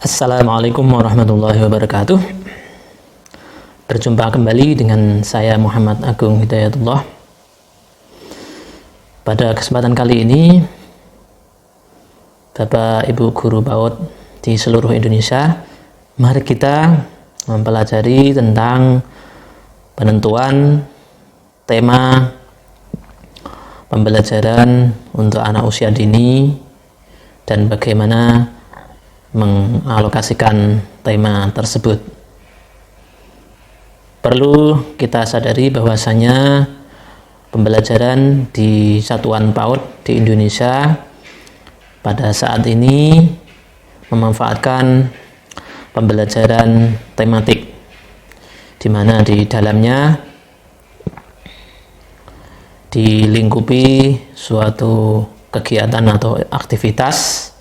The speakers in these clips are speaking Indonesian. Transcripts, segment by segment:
Assalamualaikum warahmatullahi wabarakatuh. Berjumpa kembali dengan saya Muhammad Agung Hidayatullah. Pada kesempatan kali ini, Bapak Ibu Guru PAUD di seluruh Indonesia, mari kita mempelajari tentang penentuan tema pembelajaran untuk anak usia dini dan bagaimana mengalokasikan tema tersebut. Perlu kita sadari bahwasanya pembelajaran di satuan PAUD di Indonesia pada saat ini memanfaatkan pembelajaran tematik, di mana di dalamnya dilingkupi suatu kegiatan atau aktivitas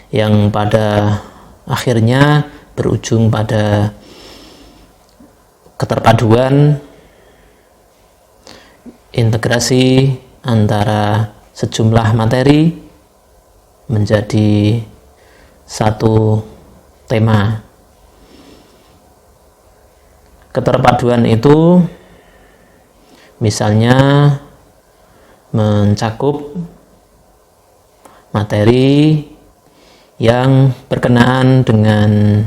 yang pada akhirnya berujung pada keterpaduan integrasi antara sejumlah materi menjadi satu tema. Keterpaduan itu misalnya mencakup materi yang berkenaan dengan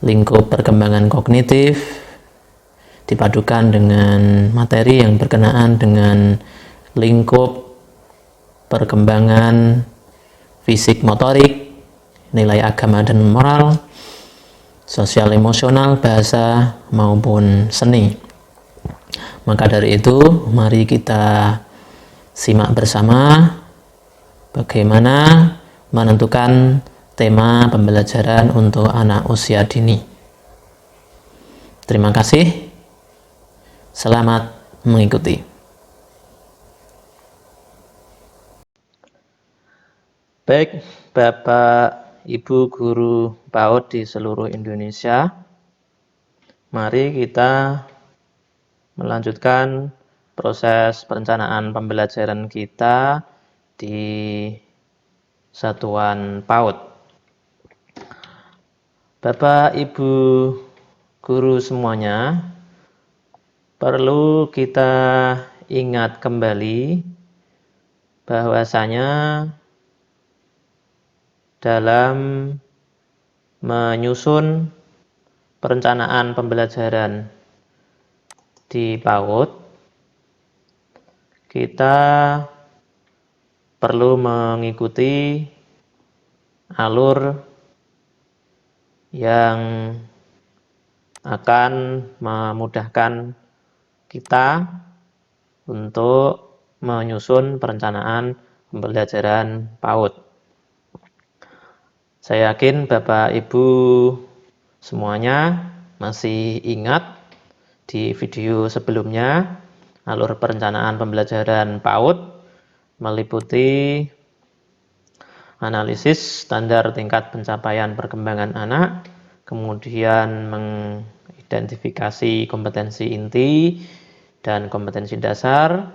lingkup perkembangan kognitif dipadukan dengan materi yang berkenaan dengan lingkup perkembangan fisik motorik, nilai agama dan moral, sosial emosional, bahasa maupun seni. Maka dari itu, mari kita simak bersama bagaimana menentukan tema pembelajaran untuk anak usia dini. Terima kasih. Selamat mengikuti. Baik, Bapak Ibu Guru PAUD di seluruh Indonesia, mari kita melanjutkan proses perencanaan pembelajaran kita di satuan PAUD. Bapak Ibu Guru semuanya, perlu kita ingat kembali bahwasanya dalam menyusun perencanaan pembelajaran di PAUD, kita perlu mengikuti alur yang akan memudahkan kita untuk menyusun perencanaan pembelajaran PAUD. Saya yakin Bapak Ibu semuanya masih ingat di video sebelumnya alur perencanaan pembelajaran PAUD meliputi analisis standar tingkat pencapaian perkembangan anak, kemudian mengidentifikasi kompetensi inti dan kompetensi dasar.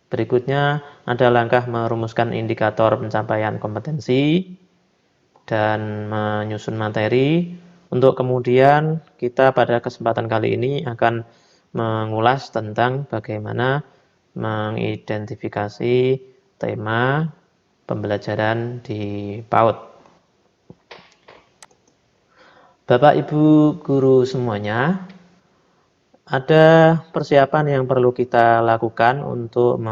Berikutnya ada langkah merumuskan indikator pencapaian kompetensi dan menyusun materi. Untuk kemudian kita pada kesempatan kali ini akan mengulas tentang bagaimana mengidentifikasi tema pembelajaran di PAUD. Bapak Ibu Guru semuanya, ada persiapan yang perlu kita lakukan untuk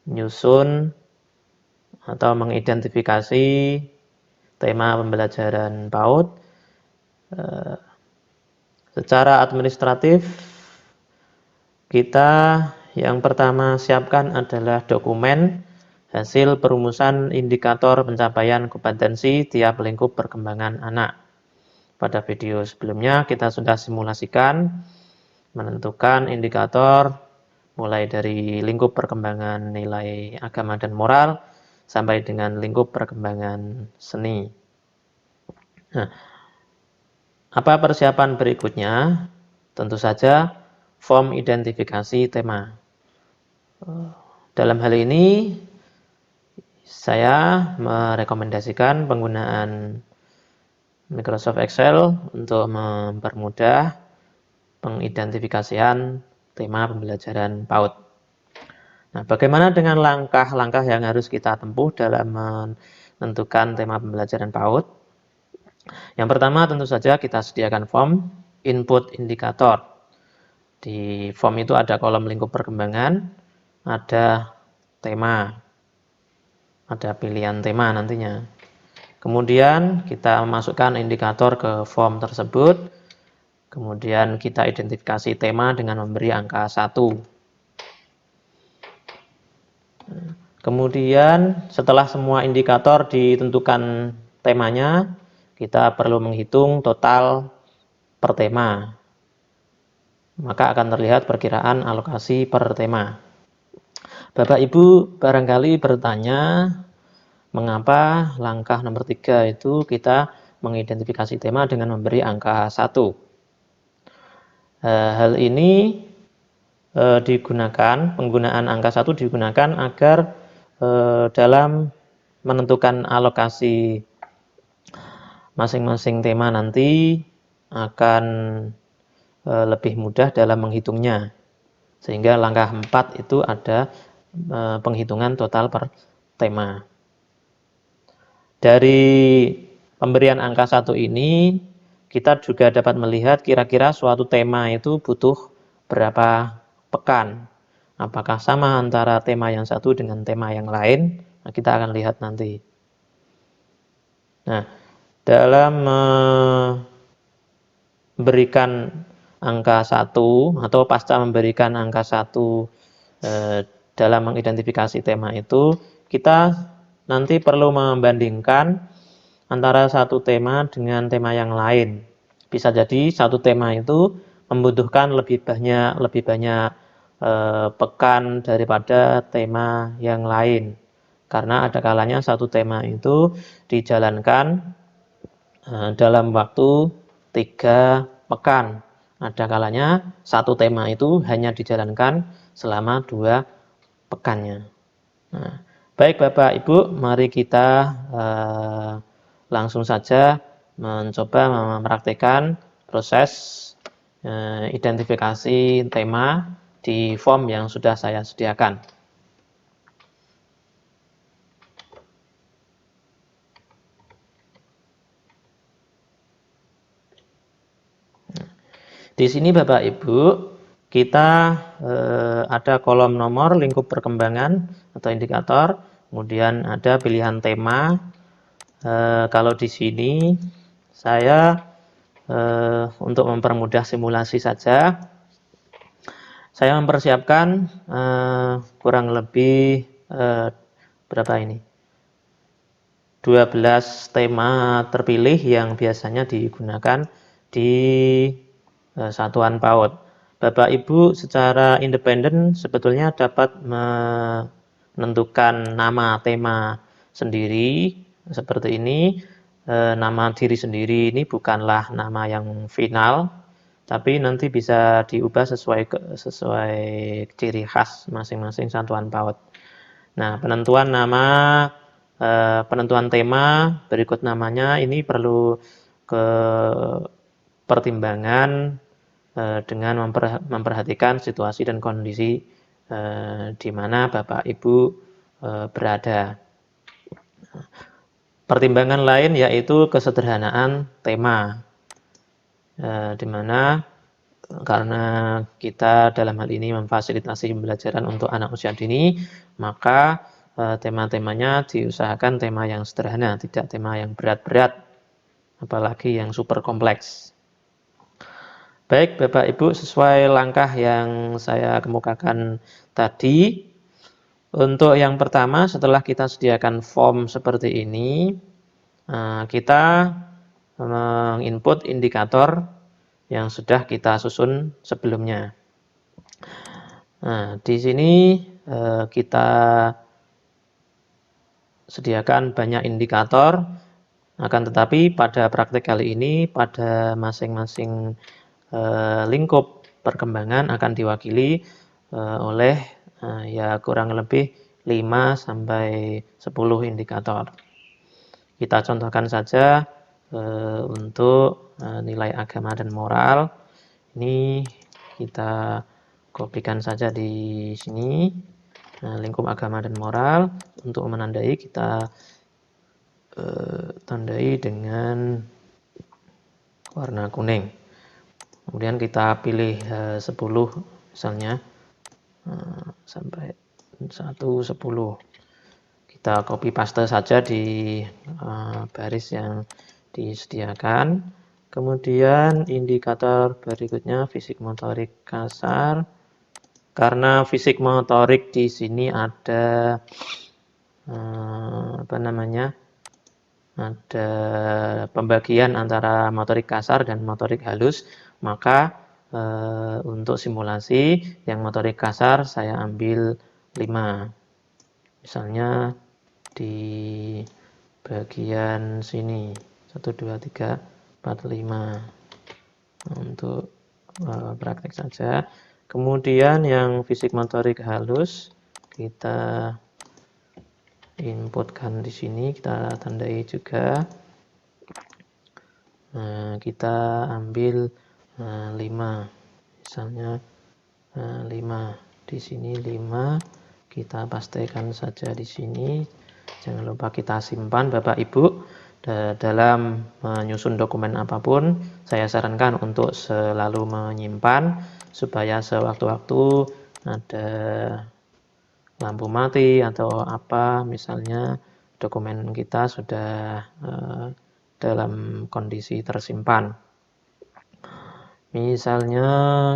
menyusun atau mengidentifikasi tema pembelajaran PAUD. Secara administratif, kita yang pertama siapkan adalah dokumen hasil perumusan indikator pencapaian kompetensi tiap lingkup perkembangan anak. Pada video sebelumnya kita sudah simulasikan menentukan indikator mulai dari lingkup perkembangan nilai agama dan moral sampai dengan lingkup perkembangan seni. Nah, apa persiapan berikutnya? Tentu saja form identifikasi tema. Dalam hal ini saya merekomendasikan penggunaan Microsoft Excel untuk mempermudah pengidentifikasian tema pembelajaran PAUD. Nah, bagaimana dengan langkah-langkah yang harus kita tempuh dalam menentukan tema pembelajaran PAUD? Yang pertama tentu saja kita sediakan form input indikator. Di form itu ada kolom lingkup perkembangan, ada tema, ada pilihan tema nantinya. Kemudian kita masukkan indikator ke form tersebut. Kemudian kita identifikasi tema dengan memberi angka 1. Kemudian setelah semua indikator ditentukan temanya, kita perlu menghitung total per tema. Maka akan terlihat perkiraan alokasi per tema. Bapak Ibu barangkali bertanya, mengapa langkah nomor 3 itu kita mengidentifikasi tema dengan memberi angka 1. Hal ini penggunaan angka 1 digunakan agar dalam menentukan alokasi masing-masing tema nanti akan lebih mudah dalam menghitungnya. Sehingga langkah 4 itu ada penghitungan total per tema. Dari pemberian angka 1 ini, kita juga dapat melihat kira-kira suatu tema itu butuh berapa pekan. Apakah sama antara tema yang satu dengan tema yang lain? Nah, kita akan lihat nanti. Nah, dalam memberikan angka 1 atau pasca memberikan angka 1 dalam mengidentifikasi tema itu, kita nanti perlu membandingkan antara satu tema dengan tema yang lain. Bisa jadi satu tema itu membutuhkan lebih banyak pekan daripada tema yang lain. Karena ada kalanya satu tema itu dijalankan dalam waktu 3 pekan. Ada kalanya satu tema itu hanya dijalankan selama 2 pekannya. Nah, baik Bapak Ibu, mari kita langsung saja mencoba mempraktikkan proses identifikasi tema di form yang sudah saya sediakan. Di sini Bapak Ibu, kita ada kolom nomor lingkup perkembangan atau indikator, kemudian ada pilihan tema. Kalau di sini saya untuk mempermudah simulasi saja, saya mempersiapkan kurang lebih berapa ini? 12 tema terpilih yang biasanya digunakan di satuan PAUD. Bapak Ibu secara independen sebetulnya dapat menentukan nama tema sendiri seperti ini. Nama diri sendiri ini bukanlah nama yang final, tapi nanti bisa diubah sesuai ciri khas masing-masing satuan PAUD. Nah, penentuan tema berikut namanya ini perlu pertimbangan dengan memperhatikan situasi dan kondisi di mana Bapak Ibu berada. Pertimbangan lain yaitu kesederhanaan tema, di mana karena kita dalam hal ini memfasilitasi pembelajaran untuk anak usia dini, maka tema-temanya diusahakan tema yang sederhana, tidak tema yang berat-berat, apalagi yang super kompleks. Baik Bapak Ibu, sesuai langkah yang saya kemukakan tadi, untuk yang pertama setelah kita sediakan form seperti ini, kita menginput indikator yang sudah kita susun sebelumnya. Nah, di sini kita sediakan banyak indikator, akan tetapi pada praktek kali ini pada masing-masing lingkup perkembangan akan diwakili oleh ya kurang lebih 5 sampai 10 indikator. Kita contohkan saja untuk nilai agama dan moral. Ini kita kopikan saja di sini. Lingkup agama dan moral. Untuk menandai kita tandai dengan warna kuning. Kemudian kita pilih 10 misalnya sampai 10. Kita copy paste saja di baris yang disediakan. Kemudian indikator berikutnya fisik motorik kasar. Karena fisik motorik di sini ada ada pembagian antara motorik kasar dan motorik halus, maka untuk simulasi yang motorik kasar saya ambil 5. Misalnya di bagian sini 1, 2, 3, 4, 5 untuk praktek saja. Kemudian yang fisik motorik halus kita inputkan di sini, kita tandai juga. Kita ambil 5, misalnya 5 di sini 5, kita pastekan saja di sini. Jangan lupa kita simpan Bapak Ibu. Dalam menyusun dokumen apapun, saya sarankan untuk selalu menyimpan supaya sewaktu-waktu ada lampu mati atau apa, misalnya dokumen kita sudah dalam kondisi tersimpan. Misalnya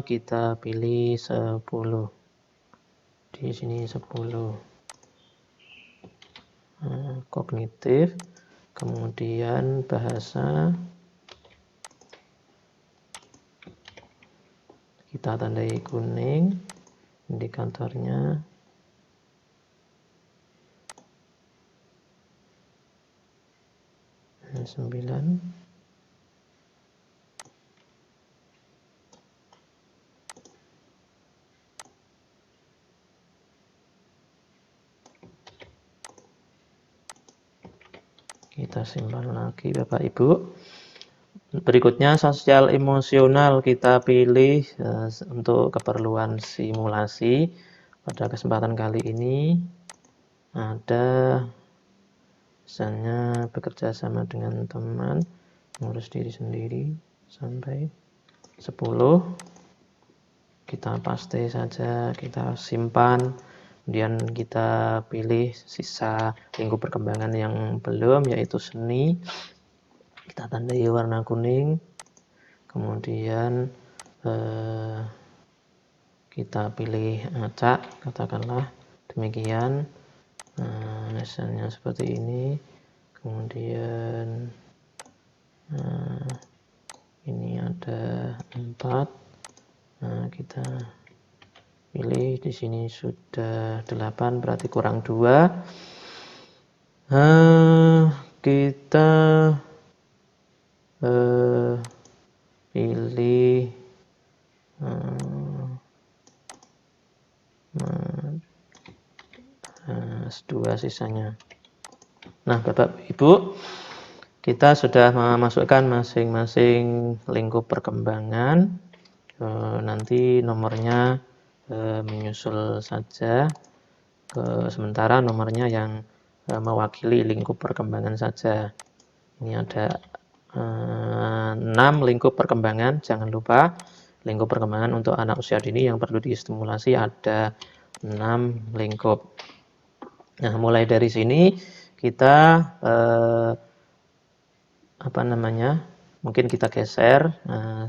kita pilih 10. Di sini 10. Kognitif, kemudian bahasa, kita tandai kuning indikatornya. Dan 9. Kita simpan lagi Bapak Ibu. Berikutnya sosial emosional kita pilih untuk keperluan simulasi. Pada kesempatan kali ini ada misalnya bekerja sama dengan teman, mengurus diri sendiri sampai 10. Kita paste saja, kita simpan. Kemudian kita pilih sisa lingkup perkembangan yang belum, yaitu seni. Kita tandai warna kuning. Kemudian kita pilih acak, katakanlah demikian. Misalnya seperti ini. Kemudian ini ada 4. Kita pilih di sini sudah 8, berarti kurang 2. Kita pilih 2 sisanya. Nah, Bapak Ibu, kita sudah memasukkan masing-masing lingkup perkembangan. Nanti nomornya menyusul saja. Sementara nomornya yang mewakili lingkup perkembangan saja. Ini ada 6 lingkup perkembangan. Jangan lupa lingkup perkembangan untuk anak usia dini yang perlu distimulasi ada 6 lingkup. Nah, mulai dari sini kita mungkin kita geser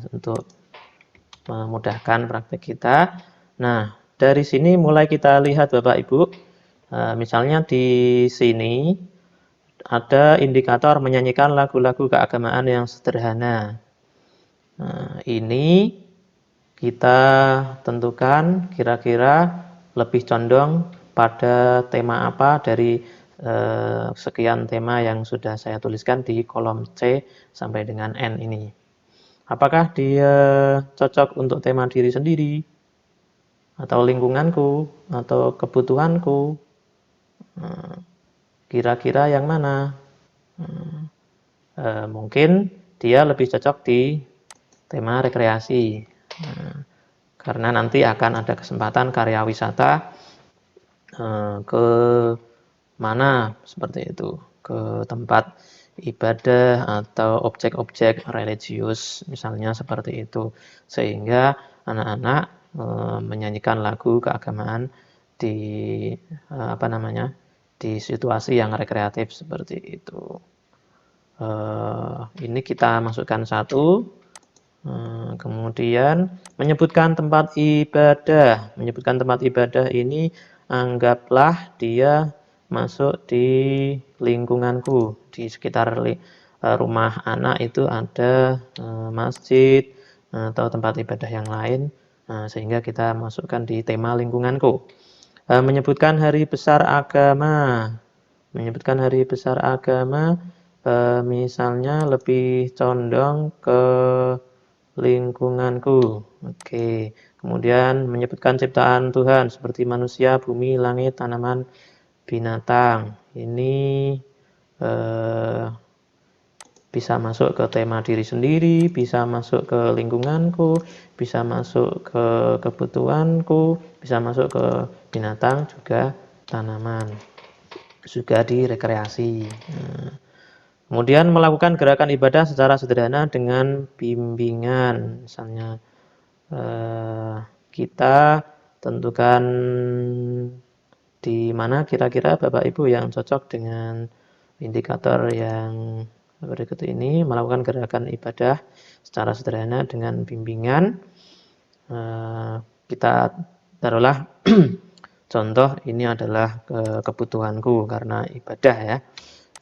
untuk memudahkan praktek kita. Nah, dari sini mulai kita lihat Bapak Ibu, misalnya di sini ada indikator menyanyikan lagu-lagu keagamaan yang sederhana. Ini kita tentukan kira-kira lebih condong pada tema apa dari sekian tema yang sudah saya tuliskan di kolom C sampai dengan N ini. Apakah dia cocok untuk tema diri sendiri, atau lingkunganku, atau kebutuhanku, Kira-kira yang mana? Mungkin dia lebih cocok di tema rekreasi, karena nanti akan ada kesempatan karya wisata ke mana seperti itu, ke tempat ibadah atau objek-objek religius misalnya seperti itu, sehingga anak-anak menyanyikan lagu keagamaan di di situasi yang rekreatif seperti itu. Ini kita masukkan satu. Kemudian menyebutkan tempat ibadah. Menyebutkan tempat ibadah ini anggaplah dia masuk di lingkunganku. Di sekitar rumah anak itu ada masjid atau tempat ibadah yang lain. Sehingga kita masukkan di tema lingkunganku. Menyebutkan hari besar agama. Menyebutkan hari besar agama, misalnya lebih condong ke lingkunganku. Oke. Kemudian menyebutkan ciptaan Tuhan seperti manusia, bumi, langit, tanaman, binatang. Ini bisa masuk ke tema diri sendiri, bisa masuk ke lingkunganku, bisa masuk ke kebutuhanku, bisa masuk ke binatang, juga tanaman, juga di rekreasi. Kemudian melakukan gerakan ibadah secara sederhana dengan bimbingan. Misalnya kita tentukan di mana kira-kira Bapak Ibu yang cocok dengan indikator yang berikut ini, melakukan gerakan ibadah secara sederhana dengan bimbingan. Kita taruhlah contoh ini adalah kebutuhanku karena ibadah ya.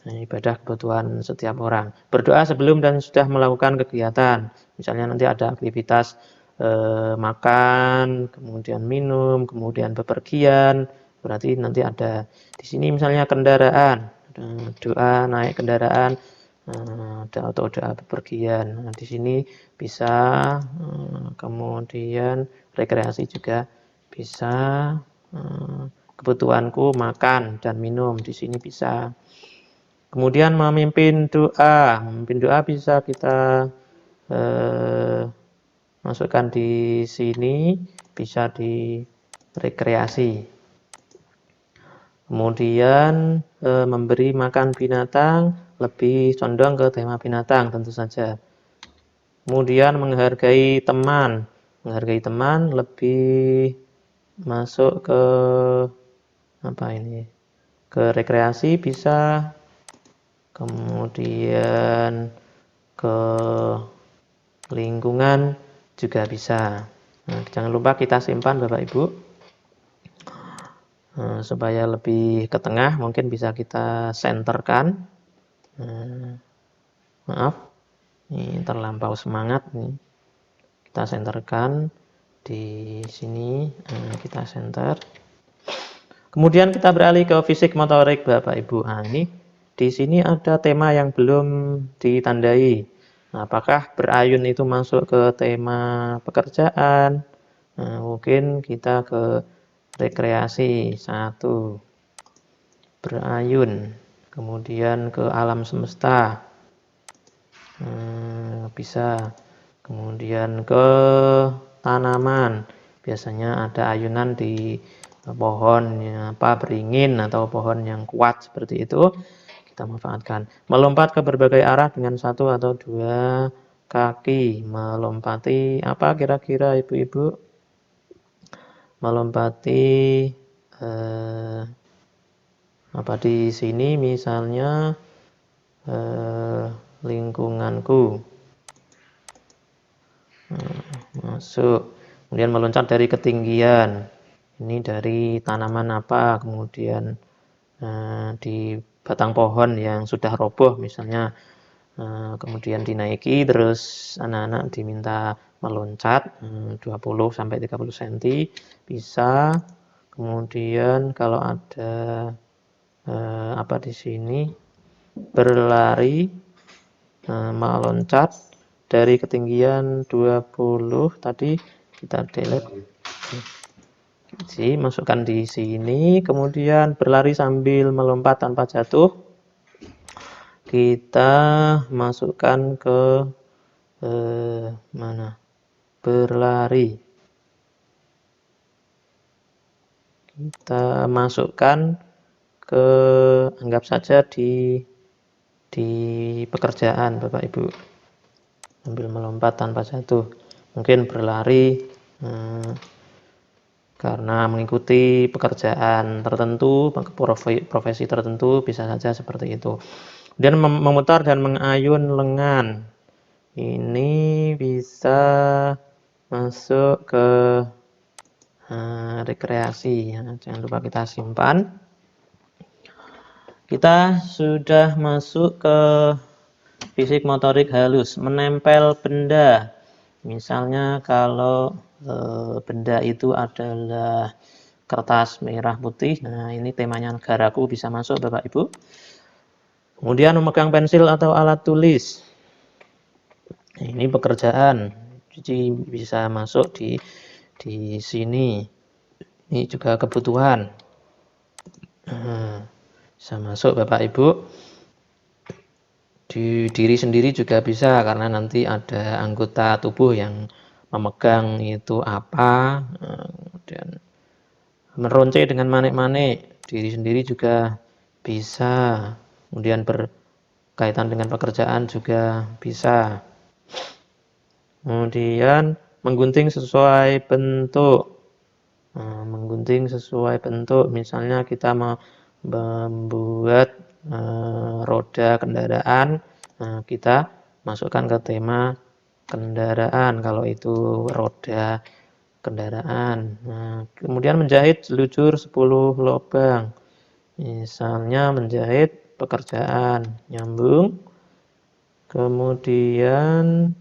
Ibadah kebutuhan setiap orang. Berdoa sebelum dan sudah melakukan kegiatan. Misalnya nanti ada aktivitas makan, kemudian minum, kemudian bepergian. Berarti nanti ada di sini misalnya kendaraan, doa naik kendaraan, atau doa bepergian. Nah, di sini bisa, kemudian rekreasi juga bisa, kebutuhanku makan dan minum di sini bisa. Kemudian memimpin doa. Memimpin doa bisa kita masukkan di sini, bisa di rekreasi. Kemudian memberi makan binatang, lebih condong ke tema binatang tentu saja. Kemudian menghargai teman. Menghargai teman lebih masuk ke ke rekreasi bisa. Kemudian ke lingkungan juga bisa. Nah, jangan lupa kita simpan Bapak Ibu, supaya lebih ke tengah, mungkin bisa kita senterkan. Maaf, ini terlampau semangat nih. Kita senterkan di sini, kita center. Kemudian kita beralih ke fisik motorik Bapak Ibu. Nah, ini di sini ada tema yang belum ditandai. Nah, apakah berayun itu masuk ke tema pekerjaan? Nah, mungkin kita ke rekreasi satu, berayun, kemudian ke alam semesta, bisa, kemudian ke tanaman, biasanya ada ayunan di pohon beringin atau pohon yang kuat seperti itu, kita manfaatkan. Melompat ke berbagai arah dengan satu atau dua kaki. Melompati apa kira-kira ibu-ibu? Melompati apa di sini misalnya lingkunganku. Masuk. Kemudian meloncat dari ketinggian. Ini dari tanaman apa? Kemudian di batang pohon yang sudah roboh misalnya. Kemudian dinaiki, terus anak-anak diminta meloncat 20 sampai 30 cm bisa. Kemudian kalau ada apa di sini, berlari, meloncat dari ketinggian 20, tadi kita delete. Biji masukkan di sini, kemudian berlari sambil melompat tanpa jatuh. Kita masukkan ke mana? Berlari. Kita masukkan ke, anggap saja di pekerjaan Bapak Ibu, sambil melompat tanpa jatuh. Mungkin berlari karena mengikuti pekerjaan tertentu, profesi tertentu, bisa saja seperti itu. Kemudian memutar dan mengayun lengan. Ini bisa masuk ke rekreasi. Jangan lupa kita simpan. Kita sudah masuk ke fisik motorik halus, menempel benda. Misalnya kalau benda itu adalah kertas merah putih, nah ini temanya negaraku, bisa masuk Bapak Ibu. Kemudian memegang pensil atau alat tulis. Nah, ini pekerjaan, jadi bisa masuk di sini. Ini juga kebutuhan. Bisa masuk Bapak Ibu. Di diri sendiri juga bisa, karena nanti ada anggota tubuh yang memegang itu apa, kemudian meronce dengan manik-manik, diri sendiri juga bisa. Kemudian berkaitan dengan pekerjaan juga bisa. Kemudian menggunting sesuai bentuk. Menggunting sesuai bentuk, misalnya kita membuat roda kendaraan, kita masukkan ke tema kendaraan kalau itu roda kendaraan. Kemudian menjahit selujur 10 lubang, misalnya menjahit pekerjaan, nyambung. Kemudian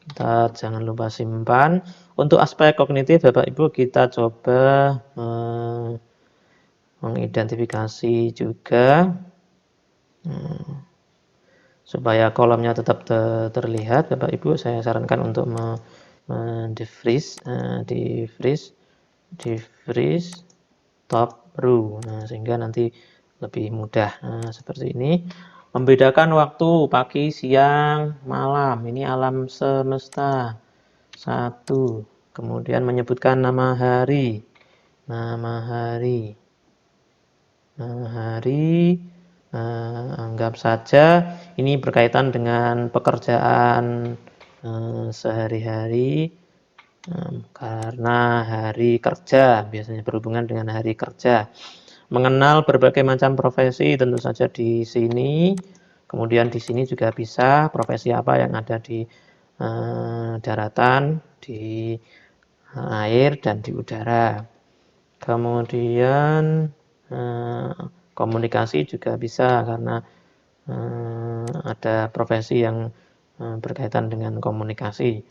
kita jangan lupa simpan. Untuk aspek kognitif Bapak Ibu, kita coba mengidentifikasi juga supaya kolomnya tetap terlihat. Bapak Ibu, saya sarankan untuk di-freeze top row. Sehingga nanti lebih mudah. Seperti ini. Membedakan waktu pagi, siang, malam. Ini alam semesta. 1. Kemudian menyebutkan nama hari. Anggap saja ini berkaitan dengan pekerjaan sehari-hari, karena hari kerja, biasanya berhubungan dengan hari kerja. Mengenal berbagai macam profesi, tentu saja di sini. Kemudian di sini juga bisa profesi apa yang ada di daratan, di air, dan di udara. Kemudian komunikasi juga bisa, karena ada profesi yang berkaitan dengan komunikasi.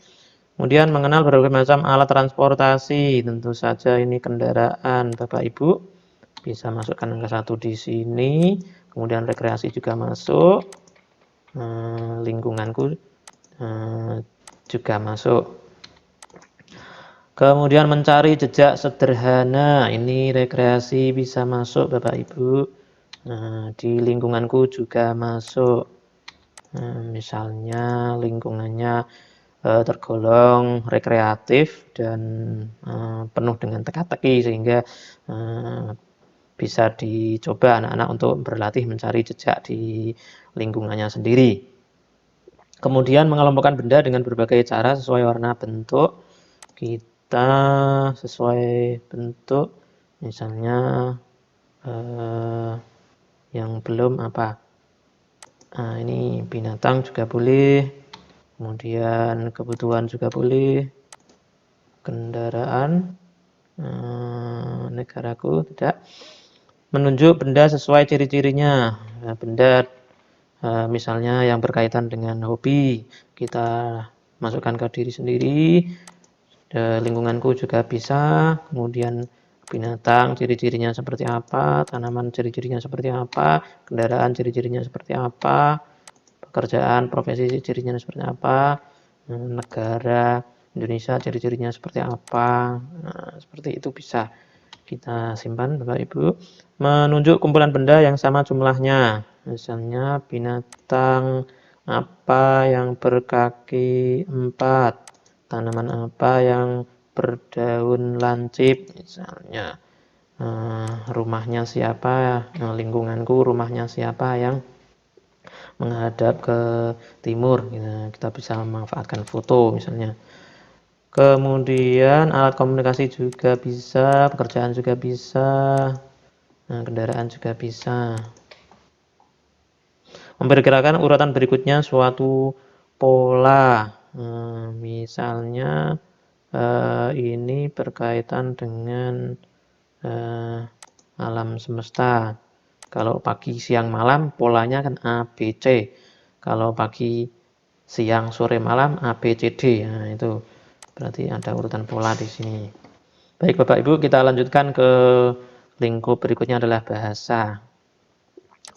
Kemudian mengenal berbagai macam alat transportasi, tentu saja ini kendaraan Bapak Ibu, bisa masukkan ke 1 di sini. Kemudian rekreasi juga masuk, lingkunganku juga masuk. Kemudian mencari jejak sederhana, ini rekreasi bisa masuk Bapak Ibu. Di lingkunganku juga masuk. Misalnya lingkungannya tergolong rekreatif dan penuh dengan teka-teki, sehingga bisa dicoba anak-anak untuk berlatih mencari jejak di lingkungannya sendiri. Kemudian mengelompokkan benda dengan berbagai cara sesuai warna bentuk. Kita sesuai bentuk, misalnya yang belum apa, ini binatang juga boleh, kemudian kebutuhan juga boleh, kendaraan, negaraku tidak. Menunjuk benda sesuai ciri-cirinya. Benda misalnya yang berkaitan dengan hobi, kita masukkan ke diri sendiri. Lingkunganku juga bisa. Kemudian binatang ciri-cirinya seperti apa, tanaman ciri-cirinya seperti apa, kendaraan ciri-cirinya seperti apa, pekerjaan, profesi cirinya seperti apa, negara Indonesia ciri-cirinya seperti apa. Nah, seperti itu bisa kita simpan Bapak Ibu. Menunjuk kumpulan benda yang sama jumlahnya. Misalnya binatang apa yang berkaki 4, tanaman apa yang berdaun lancip, misalnya rumahnya siapa, lingkunganku rumahnya siapa yang menghadap ke timur, kita bisa memanfaatkan foto misalnya. Kemudian alat komunikasi juga bisa, pekerjaan juga bisa, kendaraan juga bisa. Memperkirakan urutan berikutnya suatu pola, misalnya ini berkaitan dengan alam semesta. Kalau pagi, siang, malam polanya kan A, B, C. Kalau pagi, siang, sore, malam A, B, C, D. Nah, itu berarti ada urutan pola di sini. Baik Bapak Ibu, kita lanjutkan ke lingkup berikutnya adalah bahasa.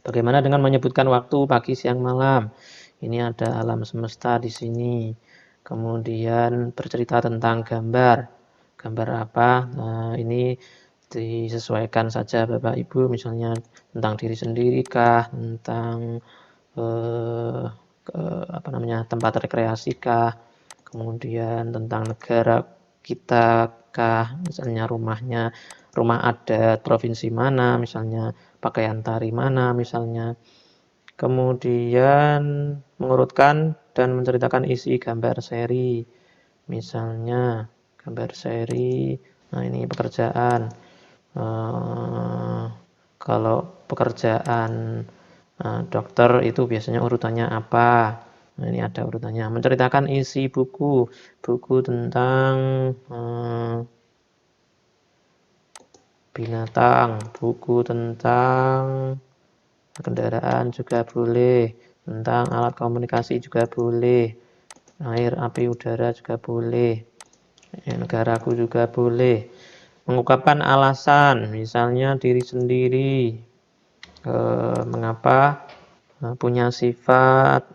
Bagaimana dengan menyebutkan waktu pagi, siang, malam? Ini ada alam semesta di sini. Kemudian bercerita tentang gambar. Gambar apa? Nah, ini disesuaikan saja Bapak Ibu, misalnya tentang diri sendiri kah, tentang tempat rekreasi kah, kemudian tentang negara kita kah, misalnya rumah adat provinsi mana, misalnya pakaian tari mana, misalnya. Kemudian mengurutkan dan menceritakan isi gambar seri, misalnya gambar seri. Nah, ini pekerjaan. Kalau pekerjaan dokter itu biasanya urutannya apa? Nah, ini ada urutannya. Menceritakan isi buku tentang binatang, buku tentang kendaraan juga boleh, tentang alat komunikasi juga boleh, air, api, udara juga boleh, negaraku juga boleh. Mengungkapkan alasan, misalnya diri sendiri, mengapa punya sifat,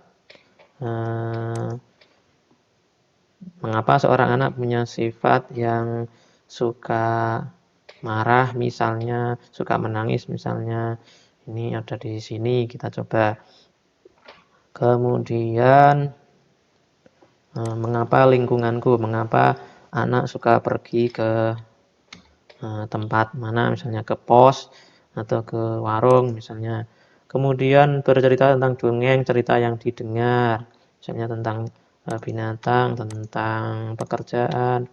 mengapa seorang anak punya sifat yang suka marah, misalnya suka menangis, misalnya. Ini ada di sini, kita coba. Kemudian mengapa lingkunganku, mengapa anak suka pergi ke tempat mana, misalnya ke pos atau ke warung misalnya. Kemudian bercerita tentang dongeng, cerita yang didengar, misalnya tentang binatang, tentang pekerjaan.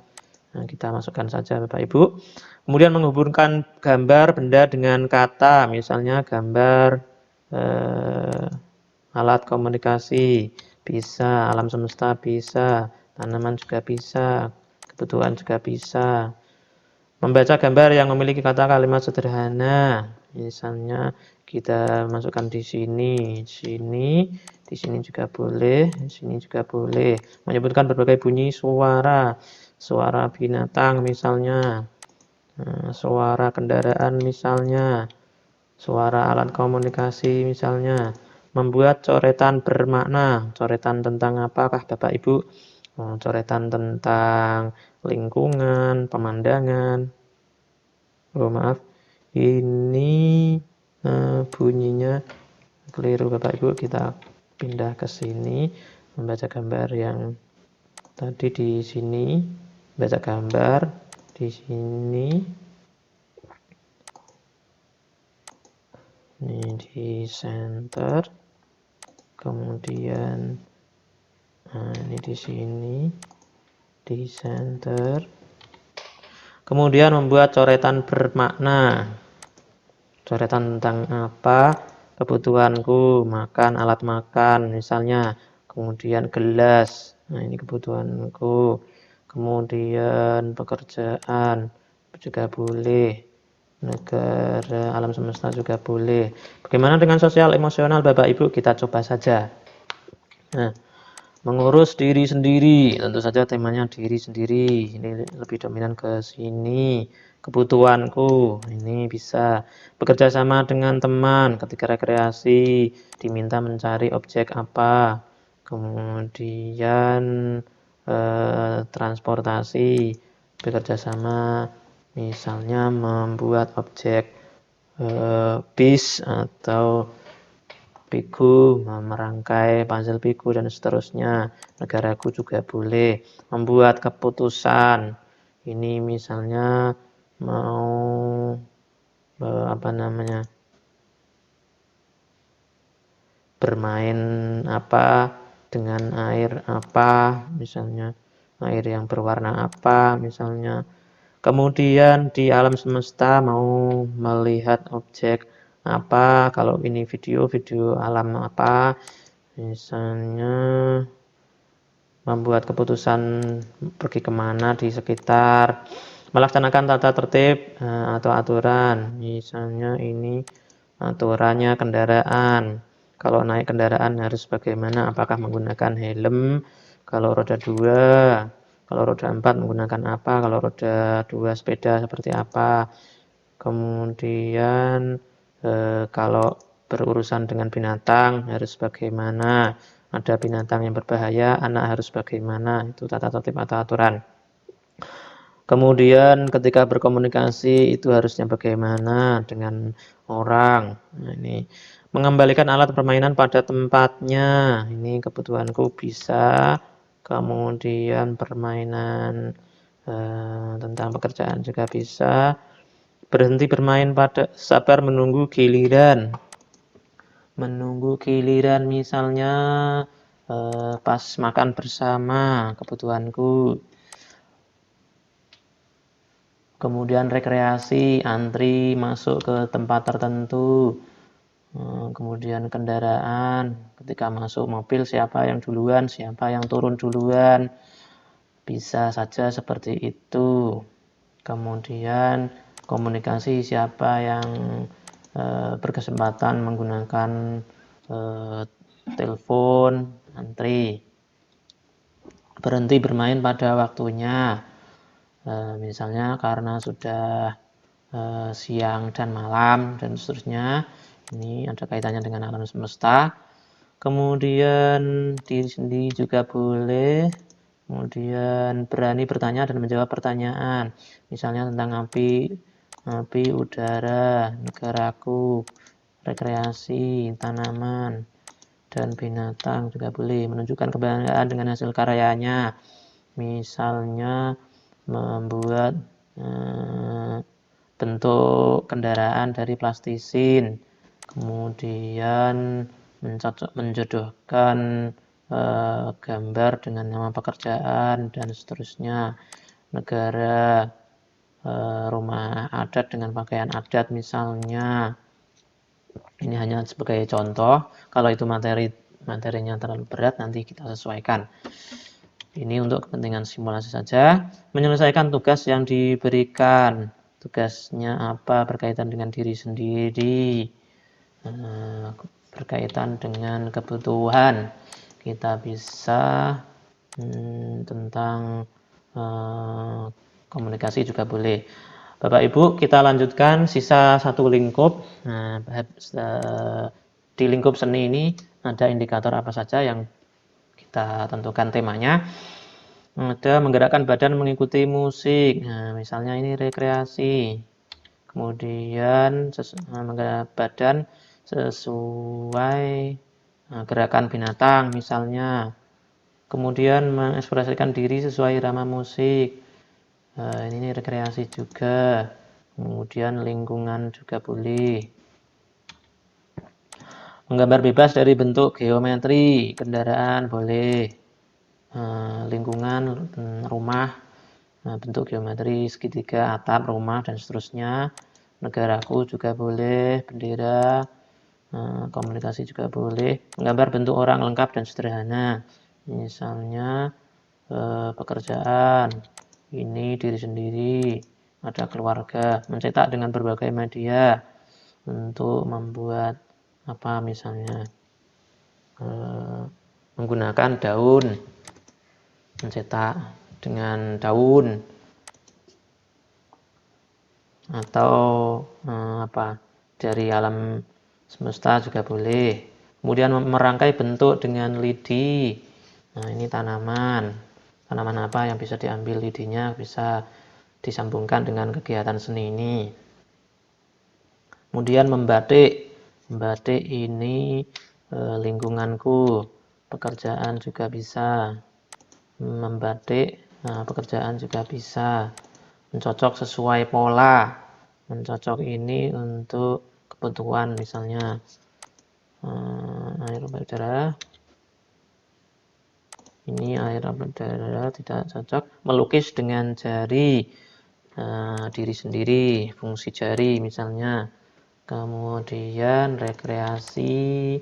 Nah, kita masukkan saja Bapak Ibu. Kemudian menghubungkan gambar benda dengan kata, misalnya gambar alat komunikasi bisa, alam semesta bisa, tanaman juga bisa, kebutuhan juga bisa. Membaca gambar yang memiliki kata kalimat sederhana, misalnya kita masukkan di sini, di sini juga boleh, di sini juga boleh. Menyebutkan berbagai bunyi suara, suara binatang misalnya, suara kendaraan misalnya, suara alat komunikasi misalnya. Membuat coretan bermakna, coretan tentang apakah Bapak Ibu? Coretan tentang lingkungan, pemandangan. Oh maaf, ini bunyinya keliru Bapak Ibu, kita pindah ke sini, membaca gambar yang tadi di sini, baca gambar di sini, ini di center, kemudian ini di sini, di center, kemudian membuat coretan bermakna. Coretan tentang apa? Kebutuhanku, makan, alat makan, misalnya. Kemudian gelas, nah ini kebutuhanku. Kemudian pekerjaan juga boleh. Negara, alam semesta juga boleh. Bagaimana dengan sosial emosional Bapak Ibu? Kita coba saja. Nah, Mengurus diri sendiri, tentu saja temanya diri sendiri. Ini lebih dominan ke sini. Kebutuhanku, ini bisa. Bekerja sama dengan teman ketika rekreasi, diminta mencari objek apa. Kemudian transportasi, bekerja sama, misalnya membuat objek bis atau Pigu, merangkai puzzle Pigu dan seterusnya. Negaraku juga boleh membuat keputusan. Ini misalnya mau apa namanya? Bermain apa dengan air apa, misalnya air yang berwarna apa, misalnya. Kemudian di alam semesta mau melihat objek apa, kalau ini video alam apa, misalnya membuat keputusan pergi kemana di sekitar, melaksanakan tata tertib atau aturan, misalnya ini aturannya kendaraan. Kalau naik kendaraan harus bagaimana, apakah menggunakan helm, kalau roda 2, kalau roda 4 menggunakan apa, kalau roda 2 sepeda seperti apa. Kemudian kalau berurusan dengan binatang harus bagaimana, ada binatang yang berbahaya, anak harus bagaimana, itu tata tertib atau aturan. Kemudian ketika berkomunikasi itu harusnya bagaimana dengan orang. Nah, ini mengembalikan alat permainan pada tempatnya. Ini kebutuhanku bisa. Kemudian permainan tentang pekerjaan juga bisa. Berhenti bermain pada sabar menunggu giliran. Menunggu giliran misalnya pas makan bersama, kebutuhanku. Kemudian rekreasi, antri masuk ke tempat tertentu. Kemudian kendaraan, ketika masuk mobil siapa yang duluan, siapa yang turun duluan. Bisa saja seperti itu. Kemudian komunikasi, siapa yang berkesempatan menggunakan telepon, antri. Berhenti bermain pada waktunya. Misalnya karena sudah siang dan malam dan seterusnya. Ini ada kaitannya dengan alam semesta. Kemudian diri sendiri juga boleh. Kemudian berani bertanya dan menjawab pertanyaan. Misalnya tentang api, udara, negaraku, rekreasi, tanaman, dan binatang juga boleh. Menunjukkan kebanggaan dengan hasil karyanya. Misalnya membuat bentuk kendaraan dari plastisin, kemudian menjodohkan gambar dengan nama pekerjaan dan seterusnya, negara, rumah adat dengan pakaian adat misalnya. Ini hanya sebagai contoh. Kalau itu materinya terlalu berat nanti kita sesuaikan. Ini untuk kepentingan simulasi saja. Menyelesaikan tugas yang diberikan. Tugasnya apa? Berkaitan dengan diri sendiri. Berkaitan dengan kebutuhan. Kita bisa tentang komunikasi juga boleh. Bapak Ibu, kita lanjutkan sisa satu lingkup. Nah, di lingkup seni ini ada indikator apa saja yang kita tentukan temanya. Ada menggerakkan badan mengikuti musik. Nah, misalnya ini rekreasi. Kemudian menggerakkan badan sesuai gerakan binatang misalnya. Kemudian mengekspresikan diri sesuai irama musik. Ini rekreasi juga. Kemudian lingkungan juga boleh. Menggambar bebas dari bentuk geometri, kendaraan boleh. Lingkungan, rumah, bentuk geometri, segitiga, atap, rumah, dan seterusnya. Negaraku juga boleh, bendera, komunikasi juga boleh. Menggambar bentuk orang lengkap dan sederhana. Misalnya pekerjaan, ini diri sendiri, ada keluarga, mencetak dengan berbagai media untuk membuat apa misalnya menggunakan daun, mencetak dengan daun, atau dari alam semesta juga boleh. Kemudian merangkai bentuk dengan lidi. Nah, ini tanaman apa yang bisa diambil lidinya, bisa disambungkan dengan kegiatan seni ini. Kemudian membatik ini lingkunganku, pekerjaan juga bisa. Membatik pekerjaan juga bisa. Mencocok sesuai pola, mencocok ini untuk kebutuhan, misalnya air udara, ini air udara tidak cocok. Melukis dengan jari diri sendiri, fungsi jari misalnya. Kemudian rekreasi,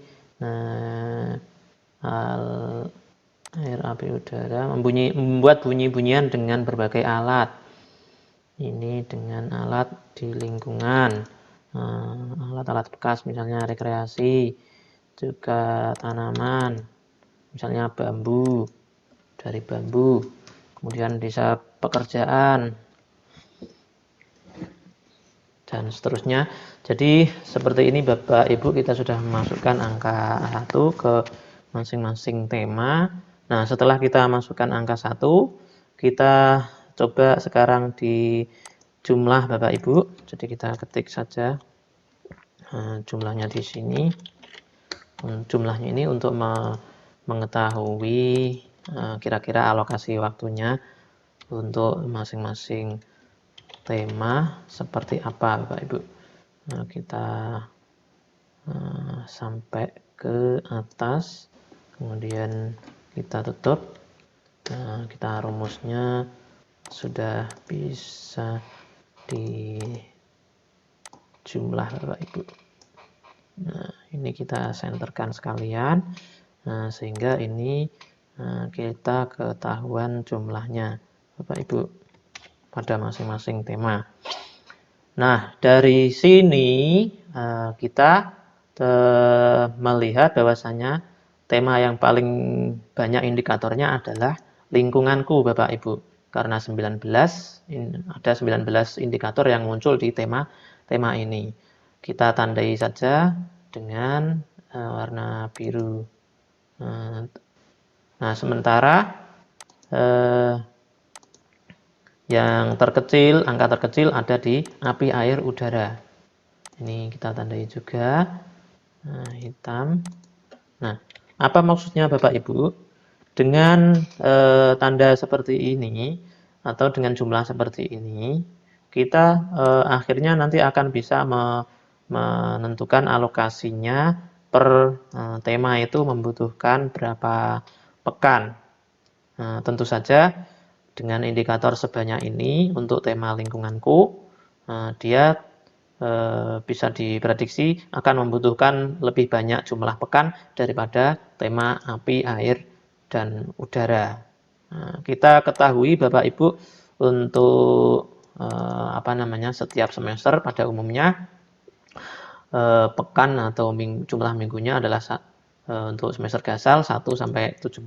air, api, udara, membuat bunyi-bunyian dengan berbagai alat. Ini dengan alat di lingkungan, alat-alat bekas misalnya rekreasi, juga tanaman, misalnya bambu, dari bambu. Kemudian bisa pekerjaan, dan seterusnya. Jadi seperti ini Bapak Ibu, kita sudah memasukkan angka 1 ke masing-masing tema. Nah, setelah kita masukkan angka 1, kita coba sekarang di jumlah Bapak Ibu. Jadi kita ketik saja jumlahnya di sini. Jumlahnya ini untuk mengetahui kira-kira alokasi waktunya untuk masing-masing tema seperti apa Bapak Ibu. Nah, kita sampai ke atas, kemudian kita tutup. Nah, kita rumusnya sudah bisa di jumlah Bapak Ibu. Nah, ini kita senterkan sekalian, sehingga ini kita ketahuan jumlahnya Bapak Ibu pada masing-masing tema. Nah, dari sini kita melihat bahwasanya tema yang paling banyak indikatornya adalah lingkunganku Bapak Ibu. Karena ada 19 indikator yang muncul di tema ini. Kita tandai saja dengan warna biru. Nah, sementara yang terkecil, angka terkecil ada di api, air, udara. Ini kita tandai juga hitam. Nah, apa maksudnya Bapak Ibu? Dengan tanda seperti ini atau dengan jumlah seperti ini, kita akhirnya nanti akan bisa menentukan alokasinya per tema itu membutuhkan berapa pekan. Nah, tentu saja dengan indikator sebanyak ini untuk tema lingkunganku, dia bisa diprediksi akan membutuhkan lebih banyak jumlah pekan daripada tema api, air, dan udara. Nah, kita ketahui Bapak Ibu untuk setiap semester pada umumnya pekan atau jumlah minggunya adalah untuk semester gasal 1 sampai 17,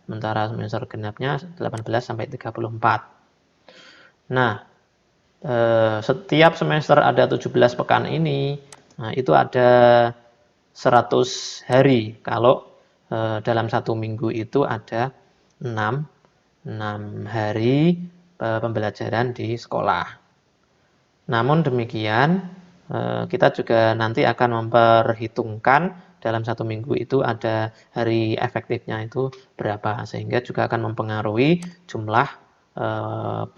sementara semester genapnya 18 sampai 34. Nah, setiap semester ada 17 pekan ini, itu ada 100 hari. Kalau dalam satu minggu itu ada 6 hari pembelajaran di sekolah. Namun demikian, kita juga nanti akan memperhitungkan dalam satu minggu itu ada hari efektifnya itu berapa, sehingga juga akan mempengaruhi jumlah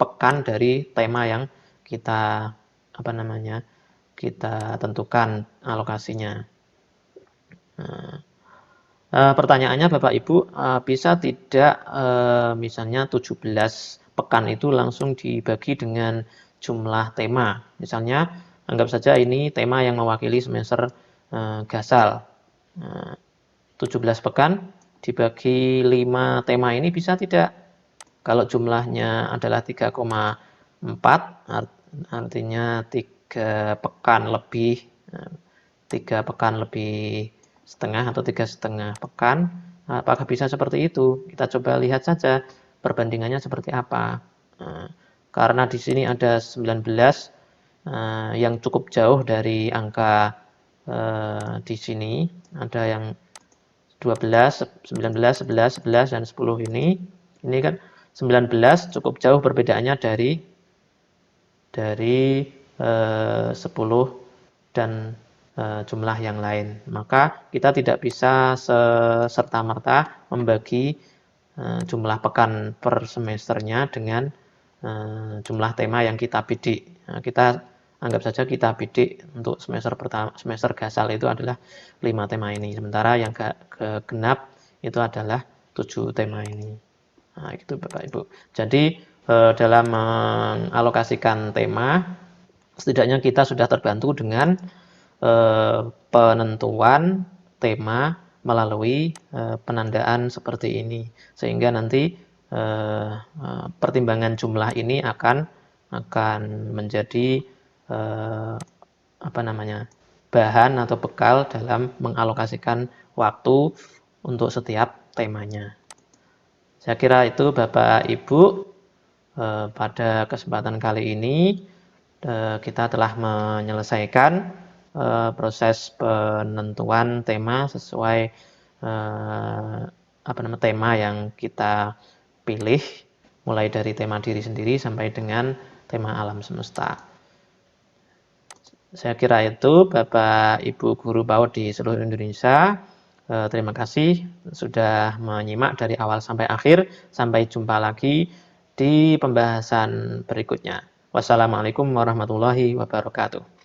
pekan dari tema yang kita kita tentukan alokasinya. Pertanyaannya Bapak Ibu, bisa tidak misalnya 17 pekan itu langsung dibagi dengan jumlah tema. Misalnya anggap saja ini tema yang mewakili semester gasal. 17 pekan dibagi 5 tema ini bisa tidak? Kalau jumlahnya adalah 3,4, artinya 3 pekan lebih setengah atau 3,5 pekan, Apakah bisa seperti itu? Kita coba lihat saja perbandingannya seperti apa. Karena di sini ada 19 yang cukup jauh dari angka di sini, ada yang 12, 19, 11, 11 dan 10 ini. Ini kan 19 cukup jauh perbedaannya dari 10 dan jumlah yang lain. Maka kita tidak bisa serta-merta membagi jumlah pekan per semesternya dengan jumlah tema yang kita bidik. Nah, kita anggap saja kita bidik untuk semester pertama, semester gasal itu adalah 5 tema ini. Sementara yang genap itu adalah 7 tema ini. Nah, itu Bapak Ibu. Jadi dalam mengalokasikan tema, setidaknya kita sudah terbantu dengan penentuan tema melalui penandaan seperti ini, sehingga nanti pertimbangan jumlah ini akan menjadi bahan atau bekal dalam mengalokasikan waktu untuk setiap temanya. Saya kira itu Bapak Ibu, pada kesempatan kali ini kita telah menyelesaikan proses penentuan tema sesuai tema yang kita pilih, mulai dari tema diri sendiri sampai dengan tema alam semesta. Saya kira itu Bapak Ibu guru PAUD di seluruh Indonesia. Terima kasih sudah menyimak dari awal sampai akhir. Sampai jumpa lagi di pembahasan berikutnya. Wassalamualaikum warahmatullahi wabarakatuh.